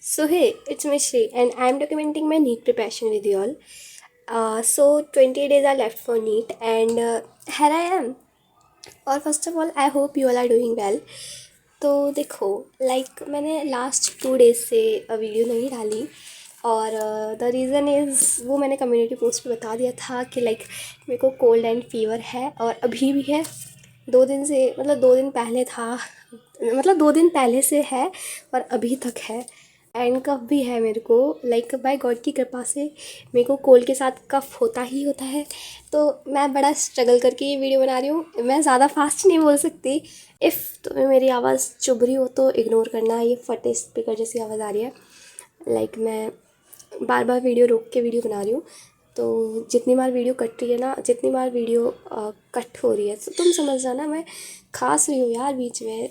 So hey, it's Mishri and I'm documenting my NEET preparation with you all. So 20 days are left for NEET and here I am. और first of all I hope you all are doing well. तो देखो, मैंने last 2 days से video नहीं डाली और the reason is वो मैंने कम्युनिटी पोस्ट पे बता दिया था कि मेरे को कोल्ड एंड फीवर है और अभी भी है. 2 दिन से, मतलब 2 दिन पहले था, मतलब 2 दिन पहले से है और अभी तक है. एंड कफ भी है मेरे को. बाय गॉड की कृपा से मेरे को कोल्ड के साथ कफ होता ही होता है. तो मैं बड़ा स्ट्रगल करके ये वीडियो बना रही हूँ. मैं ज़्यादा फास्ट नहीं बोल सकती. इफ़ तुम्हें मेरी आवाज़ चुभ रही हो तो इग्नोर करना. ये फटे स्पीकर जैसी आवाज़ आ रही है. मैं बार बार वीडियो रोक के वीडियो बना रही हूँ. तो जितनी बार वीडियो कट रही है ना, जितनी बार वीडियो कट हो रही है तो तुम समझ जाना मैं खास रही हूँ यार बीच में.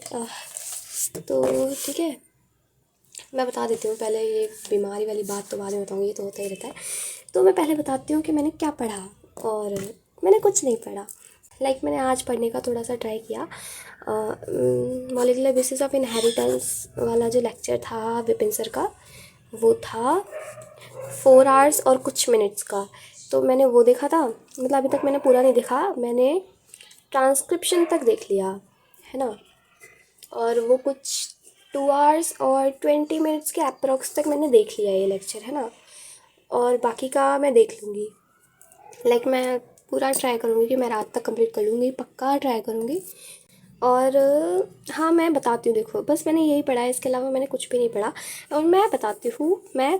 तो ठीक है, मैं बता देती हूँ पहले. ये बीमारी वाली बात तो बाद में बताऊँगी, ये तो होता ही रहता है. तो मैं पहले बताती हूँ कि मैंने क्या पढ़ा. और मैंने कुछ नहीं पढ़ा. मैंने आज पढ़ने का थोड़ा सा ट्राई किया. मॉलिकुलर बेसिस ऑफ इनहेरिटेंस वाला जो लेक्चर था विपिन सर का, वो था 4 आवर्स और कुछ मिनट्स का. तो मैंने वो देखा था. मतलब अभी तक मैंने पूरा नहीं देखा, मैंने ट्रांसक्रिप्शन तक देख लिया है ना. और वो कुछ 2 आवर्स और 20 मिनट्स के अप्रॉक्स तक मैंने देख लिया ये लेक्चर है ना. और बाकी का मैं देख लूँगी. मैं पूरा ट्राई करूँगी कि मैं रात तक कंप्लीट कर लूँगी, पक्का ट्राई करूँगी. और हाँ, मैं बताती हूँ. देखो, बस मैंने यही पढ़ा है, इसके अलावा मैंने कुछ भी नहीं पढ़ा. और मैं बताती हूँ, मैंने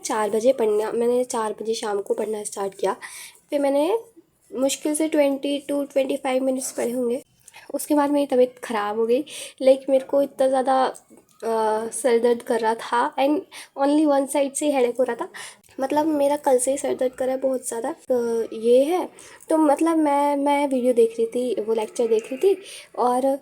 4 बजे शाम को पढ़ना स्टार्ट किया. फिर मैंने मुश्किल से 20 to 25 मिनट्स पढ़े होंगे. उसके बाद मेरी तबीयत ख़राब हो गई. मेरे को इतना ज़्यादा सर दर्द कर रहा था एंड ओनली वन साइड से हेडेक हो रहा था. मतलब मेरा कल से ही सर दर्द कर रहा है बहुत ज़्यादा. तो ये है. तो मतलब मैं वीडियो देख रही थी, वो लेक्चर देख रही थी. और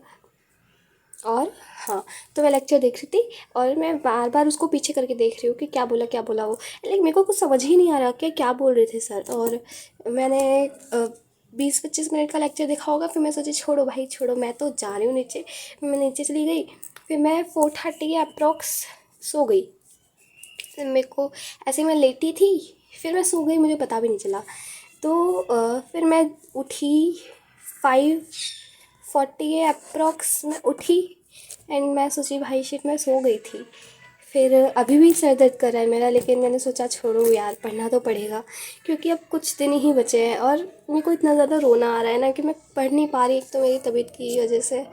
हाँ, तो मैं लेक्चर देख रही थी और मैं बार बार उसको पीछे करके देख रही हूँ कि क्या बोला वो. मेरे को कुछ समझ ही नहीं आ रहा कि क्या बोल रहे थे सर. और मैंने 20-25 मिनट का लेक्चर देखा होगा. फिर मैं सोची छोड़ो भाई छोड़ो, मैं तो जा रही हूँ नीचे. मैं नीचे चली गई. फिर मैं 4:30 के अप्रॉक्स सो गई. मेरे को ऐसे मैं लेटी थी, फिर मैं सो गई, मुझे पता भी नहीं चला. तो फिर मैं उठी 5:40 के अप्रॉक्स मैं उठी. एंड मैं सोची भाई शिट, मैं सो गई थी. फिर अभी भी सर दर्द कर रहा है मेरा, लेकिन मैंने सोचा छोड़ो यार, पढ़ना तो पड़ेगा क्योंकि अब कुछ दिन ही बचे हैं. और मेरे को इतना ज़्यादा रोना आ रहा है ना कि मैं पढ़ नहीं पा रही, एक तो मेरी तबीयत की वजह से.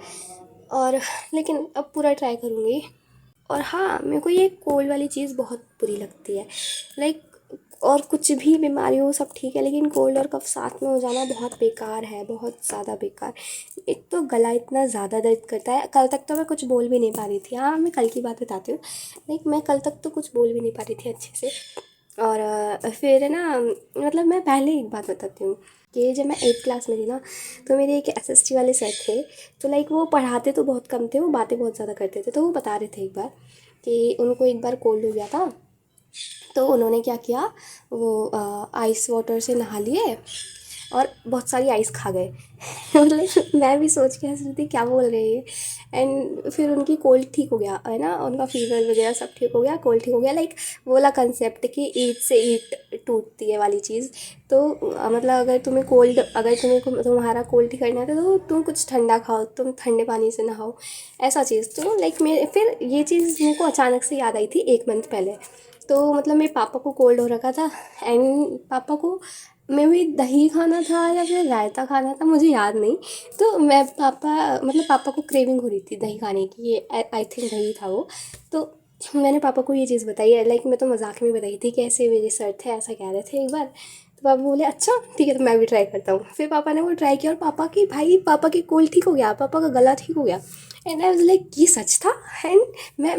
और लेकिन अब पूरा ट्राई करूँगी. और हाँ, मेरे को ये कोल्ड वाली चीज़ बहुत बुरी लगती है. लाइक और कुछ भी बीमारी हो सब ठीक है, लेकिन कोल्ड और कफ साथ में हो जाना बहुत बेकार है, बहुत ज़्यादा बेकार. एक तो गला इतना ज़्यादा दर्द करता है. कल तक तो मैं कुछ बोल भी नहीं पा रही थी. हाँ, मैं कल की बात बताती हूँ. मैं कल तक तो कुछ बोल भी नहीं पा रही थी अच्छे से. और फिर है ना, मतलब मैं पहले एक बात बताती हूँ कि जब मैं 8th क्लास में थी ना, तो मेरे एक SST वाले सर थे. तो वो पढ़ाते तो बहुत कम थे, वो बातें बहुत ज़्यादा करते थे. तो वो बता रहे थे एक बार कि उनको एक बार कोल्ड हो गया था. तो उन्होंने क्या किया, वो आइस वाटर से नहा लिए और बहुत सारी आइस खा गए. मैं भी सोच के हंस रही थी क्या बोल रही है. एंड फिर उनकी कोल्ड ठीक हो गया है ना, उनका फीवर वगैरह सब ठीक हो गया, कोल्ड ठीक हो गया. वो वाला कंसेप्ट कि ईंट से ईंट टूटती है वाली चीज़. तो मतलब अगर तुम्हारा कोल्ड ठीक करना है तो तुम कुछ ठंडा खाओ, तुम ठंडे पानी से नहाओ, ऐसा चीज़. तो मेरे फिर ये चीज़ मेरे को अचानक से याद आई थी 1 मंथ पहले. तो मतलब मेरे पापा को कोल्ड हो रखा था एंड पापा को मे भी दही खाना था या फिर रायता खाना था, मुझे याद नहीं. तो पापा को क्रेविंग हो रही थी दही खाने की. ये आई थिंक दही था वो. तो मैंने पापा को ये चीज़ बताई है. मैं तो मजाक में बताई थी कि ऐसे मेरे सर थे, ऐसा कह रहे थे एक बार. तो पापा बोले अच्छा ठीक है, तो मैं भी ट्राई करता हूँ. फिर पापा ने वो ट्राई किया और पापा की कोल्ड ठीक हो गया, पापा का गला ठीक हो गया. एंड आई वाज लाइक ये सच था. एंड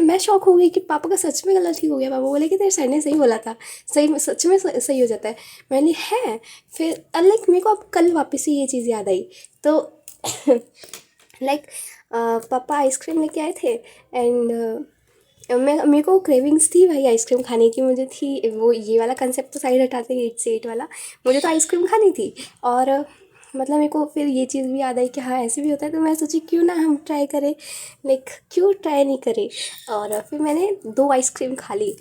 मैं शॉक हो गई कि पापा का सच में गला ठीक हो गया. पापा बोले कि तेरे सर ने सही बोला था, सही में सच में सही हो जाता है. मैंने है. फिर मेरे को अब कल वापस से ये चीज़ याद आई. तो पापा आइसक्रीम लेके आए थे एंड मेरे को क्रेविंग्स थी भाई आइसक्रीम खाने की. मुझे थी वो, ये वाला कंसेप्ट तो साइड हटाते हैं, 8 से 8 वाला. मुझे तो आइसक्रीम खानी थी. और मेरे को फिर ये चीज़ भी याद आई कि हाँ ऐसे भी होता है. तो मैं सोची क्यों ना हम ट्राई करें, क्यों ट्राई नहीं करें. और फिर मैंने 2 आइसक्रीम खा ली.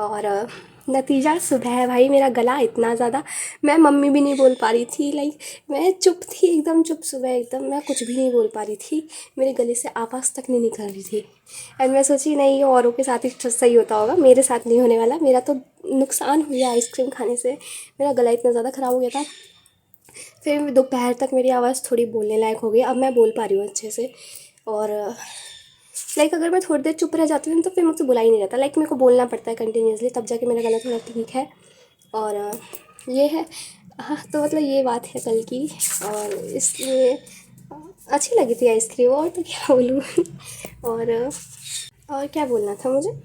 और नतीजा सुबह है भाई। मेरा गला इतना ज़्यादा, मैं मम्मी भी नहीं बोल पा रही थी, लाइक मैं चुप थी, एकदम चुप, सुबह एकदम मैं कुछ भी नहीं बोल पा रही थी, मेरे गले से आवाज़ तक नहीं निकल रही थी। एंड मैं सोची नहीं, ये औरों के साथ ही सही होता होगा, मेरे साथ नहीं होने वाला, मेरा तो नुकसान हुआ आइसक्रीम खाने से, मेरा गला इतना ज़्यादा ख़राब हो गया था। फिर दोपहर तक मेरी आवाज़ थोड़ी बोलने लायक हो गई, अब मैं बोल पा रही हूँ अच्छे से। और लाइक अगर मैं थोड़ी देर चुप रह जाती हूँ तो फिर मुझसे बुला ही नहीं जाता, लाइक मेरे को बोलना पड़ता है कंटिन्यूसली, तब जाके मेरा गला थोड़ा ठीक है। और ये है। हाँ, तो मतलब ये बात है कल की, और इसलिए अच्छी लगी थी आइसक्रीम, और तो क्या बोलूँ। और क्या बोलना था मुझे।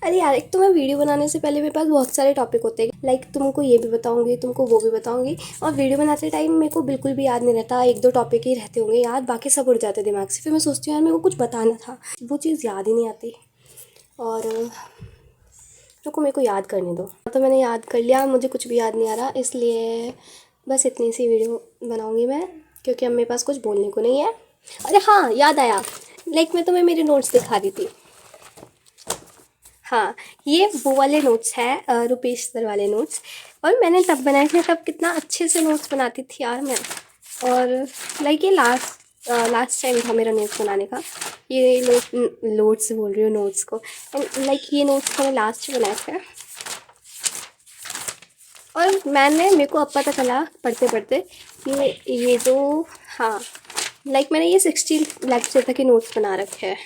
अरे यार, एक तो मैं वीडियो बनाने से पहले मेरे पास बहुत सारे टॉपिक होते हैं, लाइक तुमको ये भी बताऊंगी, तुमको वो भी बताऊंगी, और वीडियो बनाते टाइम मेरे को बिल्कुल भी याद नहीं रहता, एक दो टॉपिक ही रहते होंगे याद, बाकी सब उड़ जाते दिमाग से। फिर मैं सोचती हूँ यार मेरे को कुछ बताना था, वो चीज़ याद ही नहीं आती। और रुको, मेरे को याद करने दो। तो मैंने याद कर लिया, मुझे कुछ भी याद नहीं आ रहा, इसलिए बस इतनी सी वीडियो बनाऊंगी मैं, क्योंकि अब मेरे पास कुछ बोलने को नहीं है। अरे हाँ, याद आया, लाइक मैं तुम्हें मेरे नोट्स दिखा रही थी। हाँ, ये वो वाले नोट्स हैं, रुपेश सर वाले नोट्स, और मैंने तब बनाए थे, तब कितना अच्छे से नोट्स बनाती थी यार मैं। और लाइक ये लास्ट टाइम था मेरा नोट्स बनाने का, ये नोट्स बोल रही हूँ नोट्स को, एंड लाइक ये नोट्स मैंने लास्ट में बनाए थे। और मेरे को अब पता चला पढ़ते पढ़ते कि ये जो, हाँ, लाइक मैंने ये 16 लेक्चर तक के नोट्स बना रखे हैं,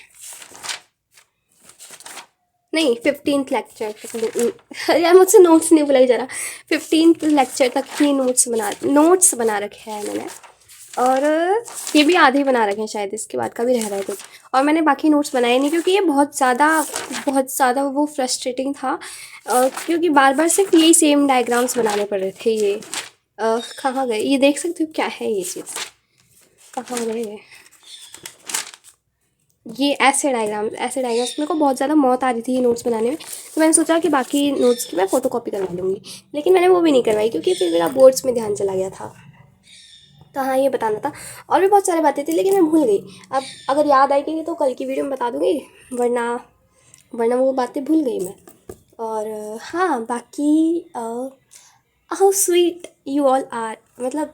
नहीं 15th लेक्चर तक। यार मुझसे नोट्स नहीं बुलाई जा रहा, 15th लेक्चर तक ही नोट्स बना रखे हैं मैंने। और ये भी आधे बना रखे हैं शायद, इसके बाद का भी रह रहा है कुछ, और मैंने बाकी नोट्स बनाए नहीं, क्योंकि ये बहुत ज़्यादा वो फ्रस्ट्रेटिंग था, क्योंकि बार बार सिर्फ यही सेम डायग्राम्स बनाने पड़ रहे थे। ये कहाँ गए, ये देख सकते हो क्या है ये चीज़, कहाँ गए ये ऐसे डायग्राम्स मेरे को बहुत ज़्यादा मौत आ रही थी ये नोट्स बनाने में, तो मैंने सोचा कि बाकी नोट्स की मैं फ़ोटो कॉपी करवा लूँगी, लेकिन मैंने वो भी नहीं करवाई, क्योंकि फिर मेरा बोर्ड्स में ध्यान चला गया था। तो हाँ, ये बताना था, और भी बहुत सारी बातें थी, लेकिन मैं भूल गई। अब अगर याद आएगी तो कल की वीडियो में बता दूँगी, वरना वरना वो बातें भूल गई मैं। और हाँ, बाकी how sweet you all are, मतलब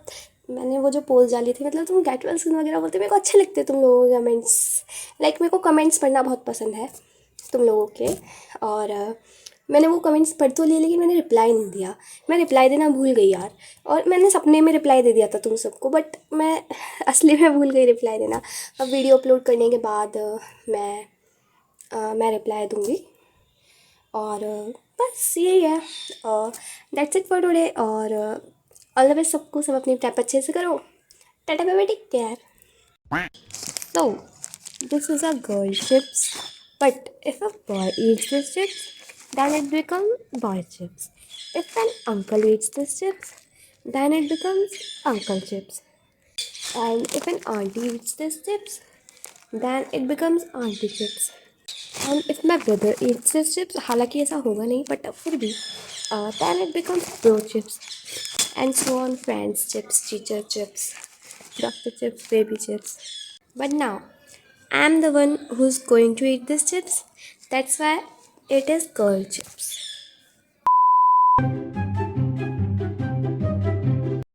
मैंने वो जो पोस्ट डाली थी, मतलब तुम गेट वेल सून वगैरह बोलते, मेरे को अच्छे लगते तुम लोगों के कमेंट्स, लाइक मेरे को कमेंट्स पढ़ना बहुत पसंद है तुम लोगों के। और मैंने वो कमेंट्स पढ़ तो लिए, लेकिन मैंने रिप्लाई नहीं दिया, मैं रिप्लाई देना भूल गई यार, और मैंने सपने में रिप्लाई दे दिया था तुम सबको, बट मैं असली में भूल गई रिप्लाई देना। अब वीडियो अपलोड करने के बाद मैं रिप्लाई दूँगी। और बस यही है, दैट्स इट फॉर टुडे। और ऑल द बेस्ट सबको, सब अपनी टाइप अच्छे से करो। Tata bye bye, take care. So, this is a girl chips, but if a boy eats this chips, then it becomes boy chips. If an uncle eats this chips, then it becomes uncle chips. And if an auntie eats this chips, then it becomes auntie chips. And if my brother eats this chips, हालांकि ऐसा होगा नहीं, but फिर भी, then it becomes bro chips. And so on, friends chips, teacher chips, doctor chips, baby chips. But now, I'm the one who's going to eat these chips. That's why it is girl chips.